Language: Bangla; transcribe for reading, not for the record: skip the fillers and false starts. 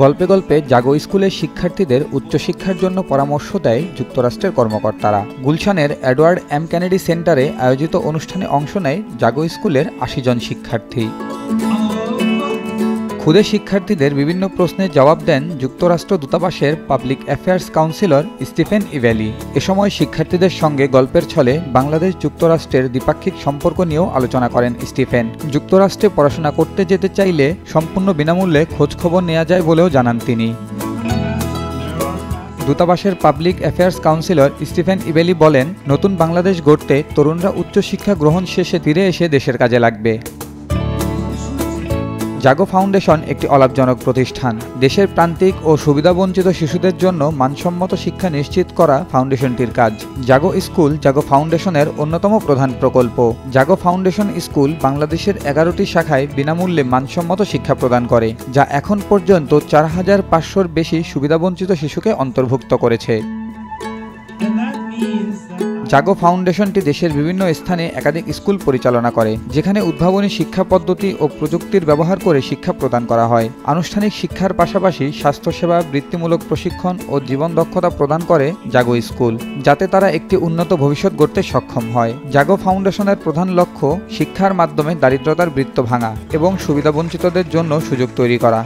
গল্পে গল্পে জাগো স্কুলের শিক্ষার্থীদের উচ্চশিক্ষার জন্য পরামর্শ দেয় যুক্তরাষ্ট্রের কর্মকর্তারা। গুলশানের এডওয়ার্ড এম কেনেডি সেন্টারে আয়োজিত অনুষ্ঠানে অংশ নেয় জাগো স্কুলের ৮০ জন শিক্ষার্থী। ক্ষুদে শিক্ষার্থীদের বিভিন্ন প্রশ্নের জবাব দেন যুক্তরাষ্ট্র দূতাবাসের public affairs councillor Stephen Ibelli. এ সময় শিক্ষার্থীদের সঙ্গে গল্পের ছলে বাংলাদেশ যুক্তরাষ্ট্রের দ্বিপাক্ষিক সম্পর্ক নিয়েও আলোচনা করেন স্টিফেন। যুক্তরাষ্ট্রে পড়াশোনা করতে যেতে চাইলে সম্পূর্ণ বিনামূল্যে খোঁজখবর নেওয়া যায় বলেও জানান তিনি। দূতাবাসের public affairs councillor Stephen Evaly বলেন, নতুন বাংলাদেশ গড়তে তরুণরা উচ্চশিক্ষা গ্রহণ শেষে ফিরে এসে দেশের কাজে লাগবে। জাগো ফাউন্ডেশন একটি অলাভজনক প্রতিষ্ঠান। দেশের প্রান্তিক ও সুবিধাবঞ্চিত শিশুদের জন্য মানসম্মত শিক্ষা নিশ্চিত করা ফাউন্ডেশনটির কাজ। জাগো স্কুল জাগো ফাউন্ডেশনের অন্যতম প্রধান প্রকল্প। জাগো ফাউন্ডেশন স্কুল বাংলাদেশের ১১টি শাখায় বিনামূল্যে মানসম্মত শিক্ষা প্রদান করে, যা এখন পর্যন্ত ৪৫০০-র বেশি সুবিধাবঞ্চিত শিশুকে অন্তর্ভুক্ত করেছে। জাগো ফাউন্ডেশনটি দেশের বিভিন্ন স্থানে একাধিক স্কুল পরিচালনা করে, যেখানে উদ্ভাবনী শিক্ষা পদ্ধতি ও প্রযুক্তির ব্যবহার করে শিক্ষা প্রদান করা হয়। আনুষ্ঠানিক শিক্ষার পাশাপাশি স্বাস্থ্যসেবা, বৃত্তিমূলক প্রশিক্ষণ ও জীবন দক্ষতা প্রদান করে জাগো স্কুল, যাতে তারা একটি উন্নত ভবিষ্যৎ গড়তে সক্ষম হয়। জাগো ফাউন্ডেশনের প্রধান লক্ষ্য শিক্ষার মাধ্যমে দারিদ্রতার বৃত্ত ভাঙা এবং সুবিধাবঞ্চিতদের জন্য সুযোগ তৈরি করা।